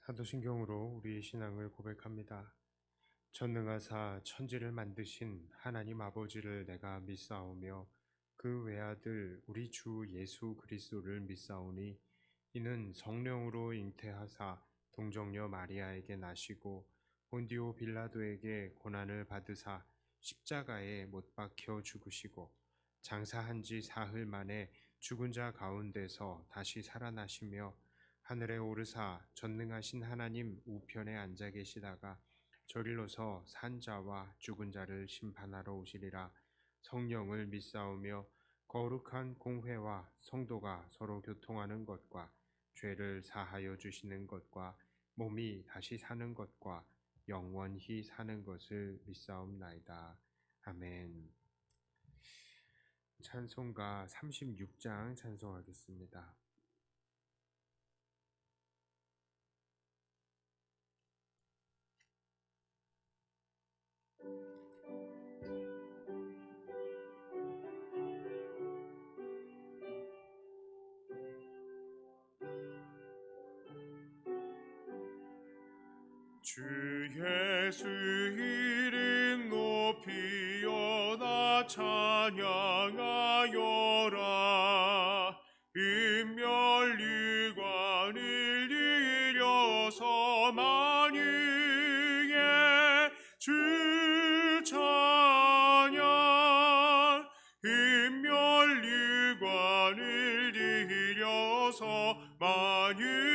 사도신경으로 우리의 신앙을 고백합니다. 전능하사 천지를 만드신 하나님 아버지를 내가 믿사오며 그 외아들 우리 주 예수 그리스도를 믿사오니 이는 성령으로 잉태하사 동정녀 마리아에게 나시고 본디오 빌라도에게 고난을 받으사 십자가에 못 박혀 죽으시고 장사한 지 사흘 만에 죽은 자 가운데서 다시 살아나시며 하늘에 오르사 전능하신 하나님 우편에 앉아 계시다가 저리로서 산 자와 죽은 자를 심판하러 오시리라. 성령을 믿사오며 거룩한 공회와 성도가 서로 교통하는 것과 죄를 사하여 주시는 것과 몸이 다시 사는 것과 영원히 사는 것을 믿사옵나이다. 아멘. 찬송가 36장 찬송하겠습니다. 주 예수 이름 높이어 나 찬양하여라. 인멸유관을 이려서 만유의 주 찬양. 인멸유관을 이려서 만유의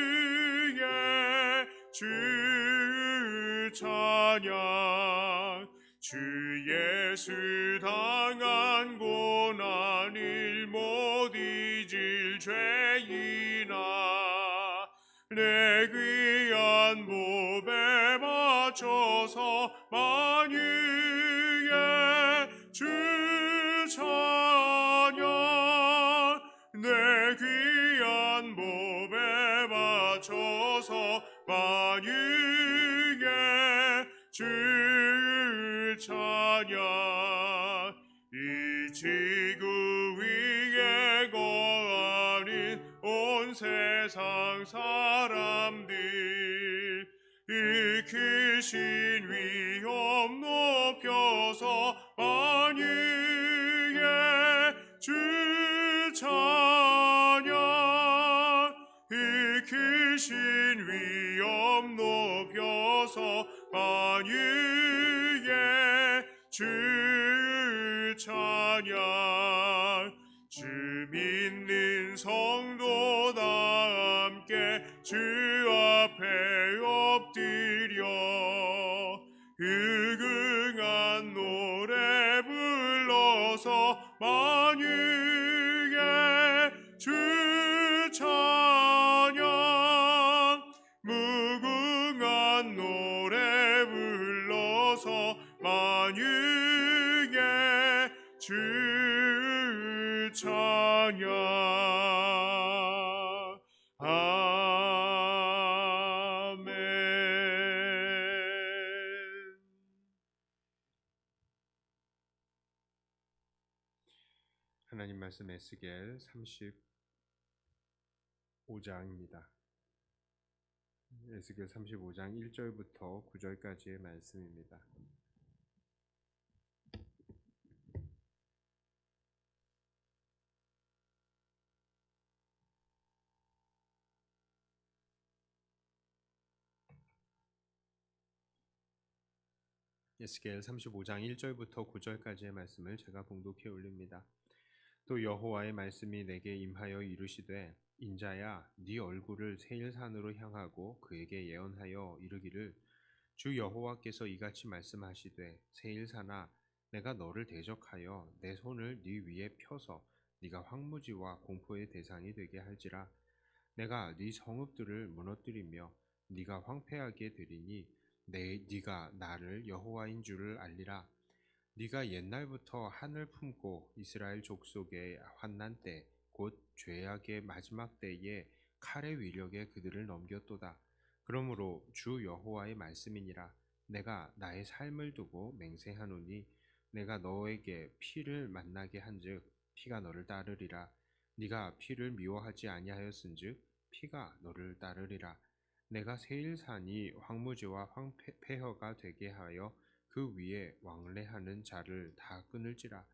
주 찬양. 주 예수 당한 고난을 못 잊을 죄인아, 내 귀한 몸에 맞춰서 만유의 주 찬양. 내 귀한 몸에 맞춰서 만유의 주 찬양. 이 지구 위에 거하는 온 세상 사람들, 익히신 위엄 높여서 만유의 주 찬양. 익히신 위엄 높여서 만유의 주 찬양. 주 믿는 성도 다 함께 주 앞에 엎드려 의긍한 노래 불러서 만유의 주 찬양. 무궁한 노래 불러서 만유의 주 찬양. 아멘. 하나님 말씀 에스겔 35장입니다. 에스겔 35장 1절부터 9절까지의 말씀입니다. 에스겔 35장 1절부터 9절까지의 말씀을 제가 봉독해 올립니다. 또 여호와의 말씀이 내게 임하여 이르시되 인자야, 네 얼굴을 세일산으로 향하고 그에게 예언하여 이르기를 주 여호와께서 이같이 말씀하시되 세일산아, 내가 너를 대적하여 내 손을 네 위에 펴서 네가 황무지와 공포의 대상이 되게 할지라. 내가 네 성읍들을 무너뜨리며 네가 황폐하게 되리니 네가 나를 여호와인 줄을 알리라. 네가 옛날부터 한을 품고 이스라엘 족속의 환난 때 곧 죄악의 마지막 때에 칼의 위력에 그들을 넘겼도다. 그러므로 주 여호와의 말씀이니라. 내가 나의 삶을 두고 맹세하노니 내가 너에게 피를 만나게 한즉 피가 너를 따르리라. 네가 피를 미워하지 아니하였은즉 피가 너를 따르리라. 내가 세일산이 황무지와 황폐허가 되게 하여 그 위에 왕래하는 자를 다 끊을지라.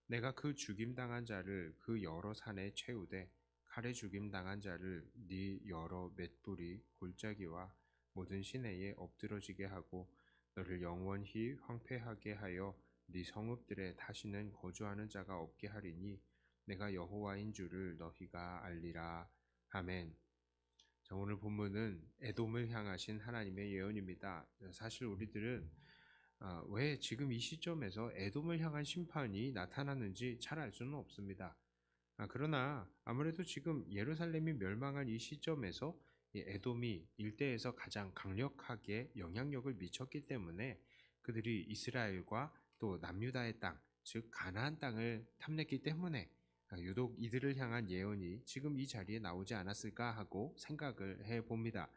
내가 그 죽임당한 자를 그 여러 산에 채우되 칼에 죽임당한 자를 네 여러 맷불이 골짜기와 모든 시내에 엎드러지게 하고 너를 영원히 황폐하게 하여 네 성읍들에 다시는 거주하는 자가 없게 하리니 내가 여호와인 줄을 너희가 알리라. 아멘. 자, 오늘 본문은 에돔을 향하신 하나님의 예언입니다. 사실 우리들은 왜 지금 이 시점에서 에돔을 향한 심판이 나타났는지 잘 알 수는 없습니다. 그러나 아무래도 지금 예루살렘이 멸망한 이 시점에서 이 에돔이 일대에서 가장 강력하게 영향력을 미쳤기 때문에 그들이 이스라엘과 또 남유다의 땅, 즉 가나안 땅을 탐냈기 때문에 유독 이들을 향한 예언이 지금 이 자리에 나오지 않았을까 하고 생각을 해봅니다.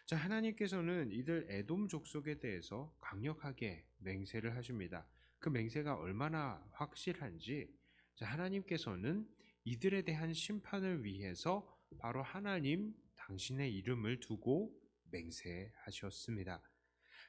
자, 하나님께서는 이들 에돔 족속에 대해서 강력하게 맹세를 하십니다. 그 맹세가 얼마나 확실한지, 자, 하나님께서는 이들에 대한 심판을 위해서 바로 하나님 당신의 이름을 두고 맹세하셨습니다.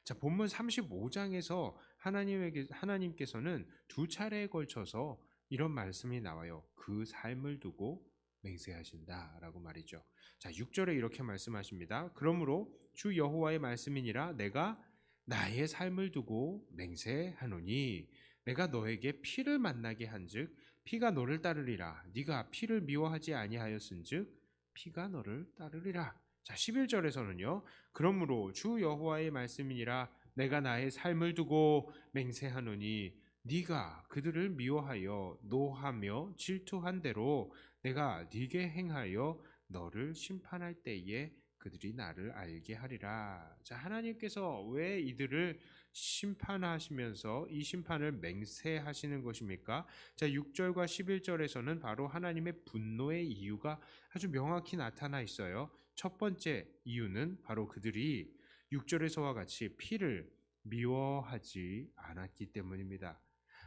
자, 본문 35장에서 하나님께서는 두 차례에 걸쳐서 이런 말씀이 나와요. 그 삶을 두고 맹세하신다라고 말이죠. 자, 6절에 이렇게 말씀하십니다. 그러므로 주 여호와의 말씀이니라 내가 나의 삶을 두고 맹세하노니 내가 너에게 피를 만나게 한즉 피가 너를 따르리라. 네가 피를 미워하지 아니하였은즉 피가 너를 따르리라. 자, 11절에서는요. 그러므로 주 여호와의 말씀이니라 내가 나의 삶을 두고 맹세하노니 네가 그들을 미워하여 노하며 질투한 대로 내가 네게 행하여 너를 심판할 때에 그들이 나를 알게 하리라. 자, 하나님께서 왜 이들을 심판하시면서 이 심판을 맹세하시는 것입니까? 자, 6절과 11절에서는 바로 하나님의 분노의 이유가 아주 명확히 나타나 있어요. 첫 번째 이유는 바로 그들이 6절에서와 같이 피를 미워하지 않았기 때문입니다.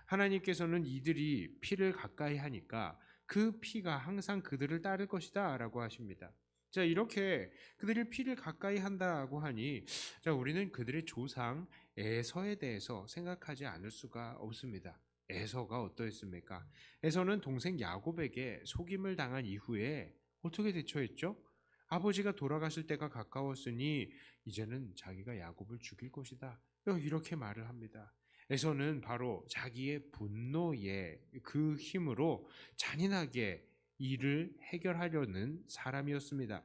하나님께서는 이들이 피를 가까이 하니까 그 피가 항상 그들을 따를 것이다 라고 하십니다. 자, 이렇게 그들이 피를 가까이 한다고 하니, 자, 우리는 그들의 조상 에서에 대해서 생각하지 않을 수가 없습니다. 에서가 어떠했습니까? 에서는 동생 야곱에게 속임을 당한 이후에 어떻게 대처했죠? 아버지가 돌아가실 때가 가까웠으니 이제는 자기가 야곱을 죽일 것이다, 이렇게 말을 합니다. 에서는 바로 자기의 분노의 그 힘으로 잔인하게 일을 해결하려는 사람이었습니다.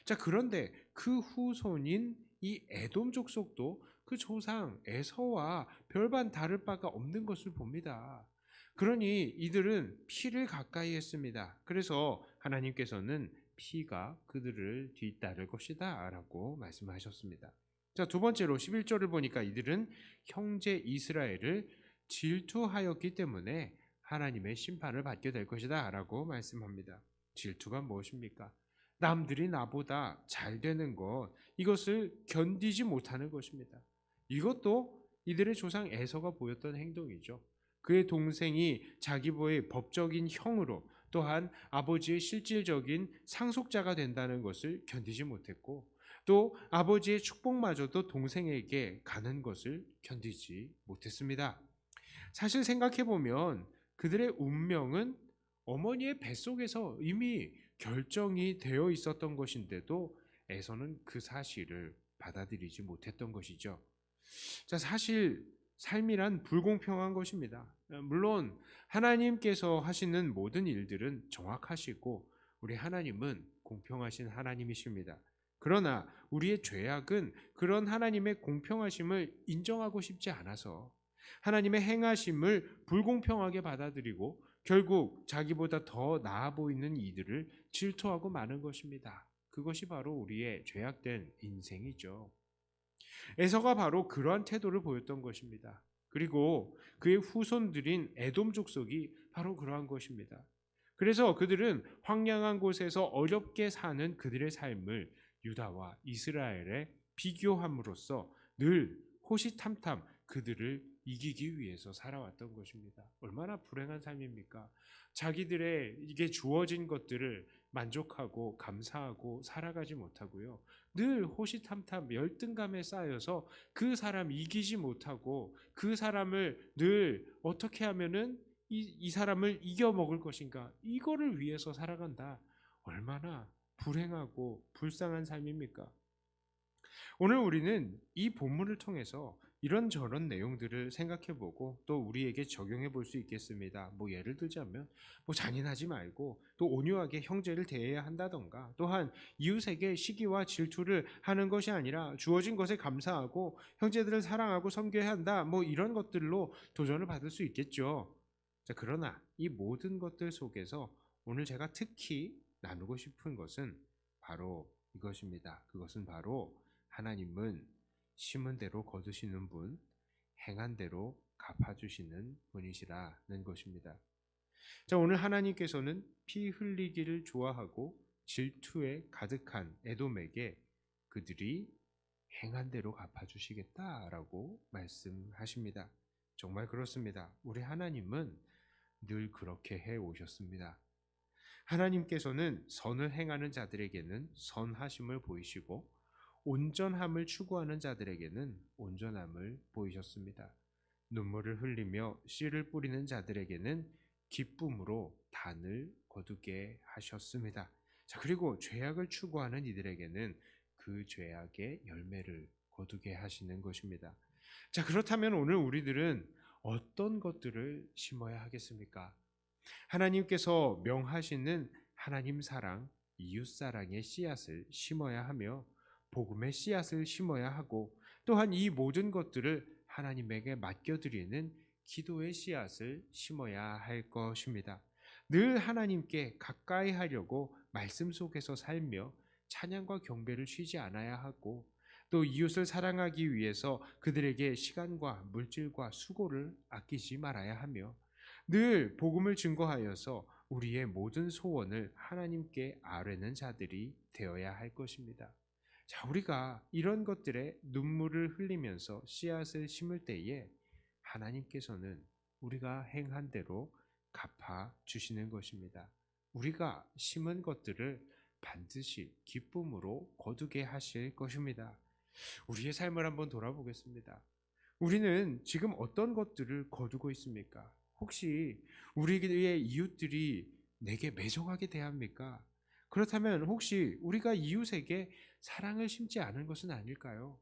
자, 그런데 그 후손인 이 에돔 족속도 그 조상 에서와 별반 다를 바가 없는 것을 봅니다. 그러니 이들은 피를 가까이 했습니다. 그래서 하나님께서는 피가 그들을 뒤따를 것이다 라고 말씀하셨습니다. 자, 두 번째로 11절을 보니까 이들은 형제 이스라엘을 질투하였기 때문에 하나님의 심판을 받게 될 것이다 라고 말씀합니다. 질투가 무엇입니까? 남들이 나보다 잘 되는 것, 이것을 견디지 못하는 것입니다. 이것도 이들의 조상 에서가 보였던 행동이죠. 그의 동생이 자기의 법적인 형으로 또한 아버지의 실질적인 상속자가 된다는 것을 견디지 못했고, 또 아버지의 축복마저도 동생에게 가는 것을 견디지 못했습니다. 사실 생각해보면 그들의 운명은 어머니의 뱃속에서 이미 결정이 되어 있었던 것인데도 에서는 그 사실을 받아들이지 못했던 것이죠. 자, 사실 삶이란 불공평한 것입니다. 물론 하나님께서 하시는 모든 일들은 정확하시고 우리 하나님은 공평하신 하나님이십니다. 그러나 우리의 죄악은 그런 하나님의 공평하심을 인정하고 싶지 않아서 하나님의 행하심을 불공평하게 받아들이고 결국 자기보다 더 나아 보이는 이들을 질투하고 마는 것입니다. 그것이 바로 우리의 죄악된 인생이죠. 에서가 바로 그러한 태도를 보였던 것입니다. 그리고 그의 후손들인 에돔 족속이 바로 그러한 것입니다. 그래서 그들은 황량한 곳에서 어렵게 사는 그들의 삶을 유다와 이스라엘에 비교함으로써 늘 호시탐탐 그들을 이기기 위해서 살아왔던 것입니다. 얼마나 불행한 삶입니까? 자기들의 이게 주어진 것들을 만족하고 감사하고 살아가지 못하고요. 늘 호시탐탐 열등감에 쌓여서 그 사람 이기지 못하고 그 사람을 늘 어떻게 하면은 이 사람을 이겨먹을 것인가, 이거를 위해서 살아간다. 얼마나 불행하고 불쌍한 삶입니까? 오늘 우리는 이 본문을 통해서 이런저런 내용들을 생각해보고 또 우리에게 적용해 볼 수 있겠습니다. 예를 들자면 잔인하지 말고 또 온유하게 형제를 대해야 한다던가, 또한 이웃에게 시기와 질투를 하는 것이 아니라 주어진 것에 감사하고 형제들을 사랑하고 섬겨야 한다. 이런 것들로 도전을 받을 수 있겠죠. 자, 그러나 이 모든 것들 속에서 오늘 제가 특히 나누고 싶은 것은 바로 이것입니다. 그것은 바로 하나님은 심은 대로 거두시는 분, 행한 대로 갚아주시는 분이시라는 것입니다. 자, 오늘 하나님께서는 피 흘리기를 좋아하고 질투에 가득한 에돔에게 그들이 행한 대로 갚아주시겠다라고 말씀하십니다. 정말 그렇습니다. 우리 하나님은 늘 그렇게 해 오셨습니다. 하나님께서는 선을 행하는 자들에게는 선하심을 보이시고 온전함을 추구하는 자들에게는 온전함을 보이셨습니다. 눈물을 흘리며 씨를 뿌리는 자들에게는 기쁨으로 단을 거두게 하셨습니다. 자, 그리고 죄악을 추구하는 이들에게는 그 죄악의 열매를 거두게 하시는 것입니다. 자, 그렇다면 오늘 우리들은 어떤 것들을 심어야 하겠습니까? 하나님께서 명하시는 하나님 사랑, 이웃 사랑의 씨앗을 심어야 하며 복음의 씨앗을 심어야 하고, 또한 이 모든 것들을 하나님에게 맡겨드리는 기도의 씨앗을 심어야 할 것입니다. 늘 하나님께 가까이 하려고 말씀 속에서 살며 찬양과 경배를 쉬지 않아야 하고, 또 이웃을 사랑하기 위해서 그들에게 시간과 물질과 수고를 아끼지 말아야 하며, 늘 복음을 증거하여서 우리의 모든 소원을 하나님께 아뢰는 자들이 되어야 할 것입니다. 자, 우리가 이런 것들에 눈물을 흘리면서 씨앗을 심을 때에 하나님께서는 우리가 행한 대로 갚아 주시는 것입니다. 우리가 심은 것들을 반드시 기쁨으로 거두게 하실 것입니다. 우리의 삶을 한번 돌아보겠습니다. 우리는 지금 어떤 것들을 거두고 있습니까? 혹시 우리의 이웃들이 내게 매정하게 대합니까? 그렇다면 혹시 우리가 이웃에게 사랑을 심지 않은 것은 아닐까요?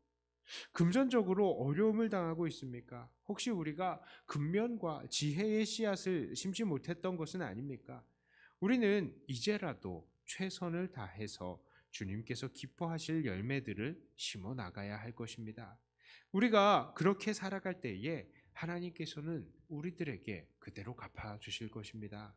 금전적으로 어려움을 당하고 있습니까? 혹시 우리가 근면과 지혜의 씨앗을 심지 못했던 것은 아닙니까? 우리는 이제라도 최선을 다해서 주님께서 기뻐하실 열매들을 심어 나가야 할 것입니다. 우리가 그렇게 살아갈 때에 하나님께서는 우리들에게 그대로 갚아 주실 것입니다.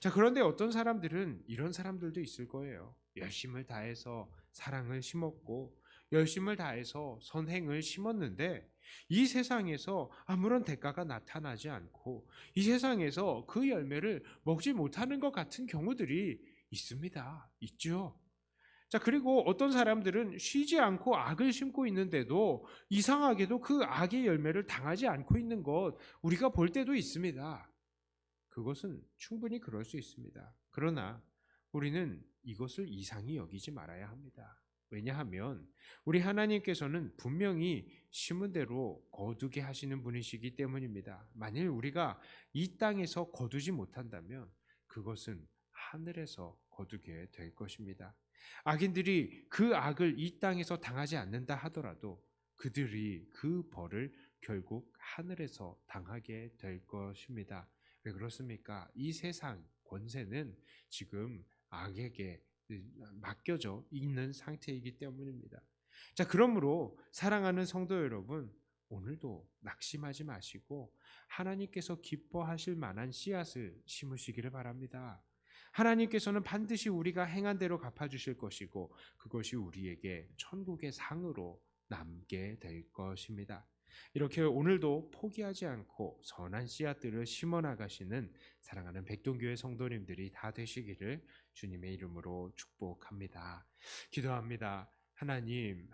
자, 그런데 어떤 사람들은 이런 사람들도 있을 거예요. 열심을 다해서 사랑을 심었고 열심을 다해서 선행을 심었는데 이 세상에서 아무런 대가가 나타나지 않고 이 세상에서 그 열매를 먹지 못하는 것 같은 경우들이 있습니다. 있죠. 자, 그리고 어떤 사람들은 쉬지 않고 악을 심고 있는데도 이상하게도 그 악의 열매를 당하지 않고 있는 것 우리가 볼 때도 있습니다. 그것은 충분히 그럴 수 있습니다. 그러나 우리는 이것을 이상히 여기지 말아야 합니다. 왜냐하면 우리 하나님께서는 분명히 심은 대로 거두게 하시는 분이시기 때문입니다. 만일 우리가 이 땅에서 거두지 못한다면 그것은 하늘에서 거두게 될 것입니다. 악인들이 그 악을 이 땅에서 당하지 않는다 하더라도 그들이 그 벌을 결국 하늘에서 당하게 될 것입니다. 왜 그렇습니까? 이 세상 권세는 지금 악에게 맡겨져 있는 상태이기 때문입니다. 자, 그러므로 사랑하는 성도 여러분, 오늘도 낙심하지 마시고 하나님께서 기뻐하실 만한 씨앗을 심으시기를 바랍니다. 하나님께서는 반드시 우리가 행한 대로 갚아주실 것이고 그것이 우리에게 천국의 상으로 남게 될 것입니다. 이렇게 오늘도 포기하지 않고 선한 씨앗들을 심어 나가시는 사랑하는 백동교회 성도님들이 다 되시기를 주님의 이름으로 축복합니다. 기도합니다. 하나님,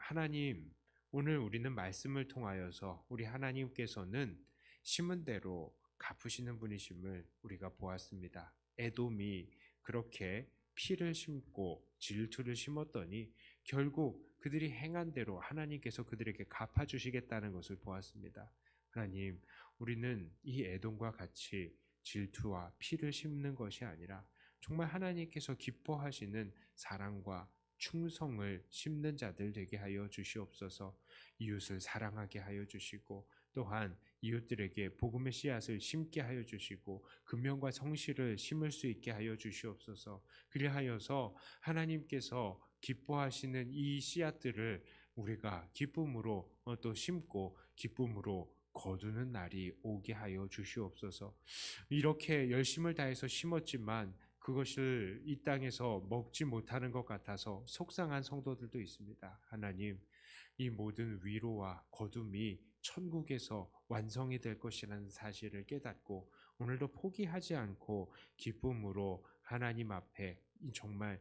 오늘 우리는 말씀을 통하여서 우리 하나님께서는 심은 대로 갚으시는 분이심을 우리가 보았습니다. 에돔이 그렇게 피를 심고 질투를 심었더니 결국 그들이 행한 대로 하나님께서 그들에게 갚아주시겠다는 것을 보았습니다. 하나님, 우리는 이 에돔과 같이 질투와 피를 심는 것이 아니라 정말 하나님께서 기뻐하시는 사랑과 충성을 심는 자들 되게 하여 주시옵소서. 이웃을 사랑하게 하여 주시고 또한 이웃들에게 복음의 씨앗을 심게 하여 주시고 근면과 성실을 심을 수 있게 하여 주시옵소서. 그리하여서 하나님께서 기뻐하시는 이 씨앗들을 우리가 기쁨으로 또 심고 기쁨으로 거두는 날이 오게 하여 주시옵소서. 이렇게 열심을 다해서 심었지만 그것을 이 땅에서 먹지 못하는 것 같아서 속상한 성도들도 있습니다. 하나님, 이 모든 위로와 거둠이 천국에서 완성이 될 것이라는 사실을 깨닫고 오늘도 포기하지 않고 기쁨으로 하나님 앞에 정말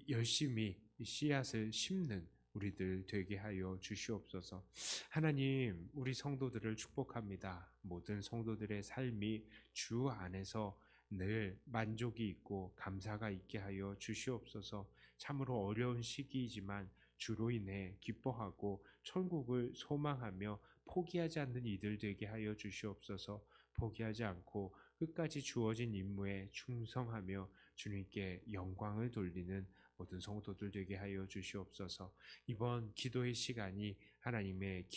열심히 씨앗을 심는 우리들 되게 하여 주시옵소서. 하나님, 우리 성도들을 축복합니다. 모든 성도들의 삶이 주 안에서 늘 만족이 있고 감사가 있게 하여 주시옵소서. 참으로 어려운 시기이지만 주로 인해 기뻐하고 천국을 소망하며 포기하지 않는 이들 되게 하여 주시옵소서. 포기하지 않고 끝까지 주어진 임무에 충성하며 주님께 영광을 돌리는 모든 성도들 되게 하여 주시옵소서. 이번 기도의 시간이 하나님께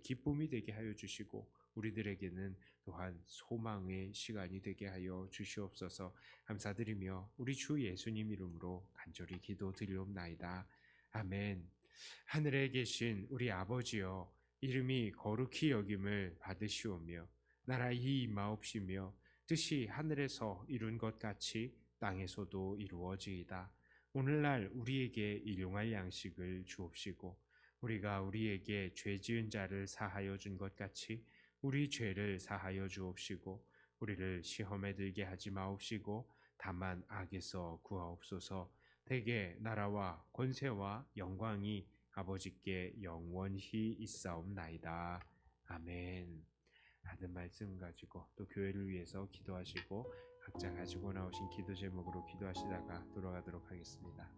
기쁨이 되게 하여 주시고 우리들에게는 또한 소망의 시간이 되게 하여 주시옵소서. 감사드리며 우리 주 예수님 이름으로 간절히 기도드리옵나이다. 아멘. 하늘에 계신 우리 아버지여, 이름이 거룩히 여김을 받으시오며 나라의 임하옵시며 뜻이 하늘에서 이룬 것 같이 땅에서도 이루어지이다. 오늘날 우리에게 일용할 양식을 주옵시고 우리가 우리에게 죄 지은 자를 사하여 준 것 같이 우리 죄를 사하여 주옵시고 우리를 시험에 들게 하지 마옵시고 다만 악에서 구하옵소서. 대개 나라와 권세와 영광이 아버지께 영원히 있사옵나이다. 아멘. 하는 말씀 가지고 또 교회를 위해서 기도하시고 각자 가지고 나오신 기도 제목으로 기도하시다가 돌아가도록 하겠습니다.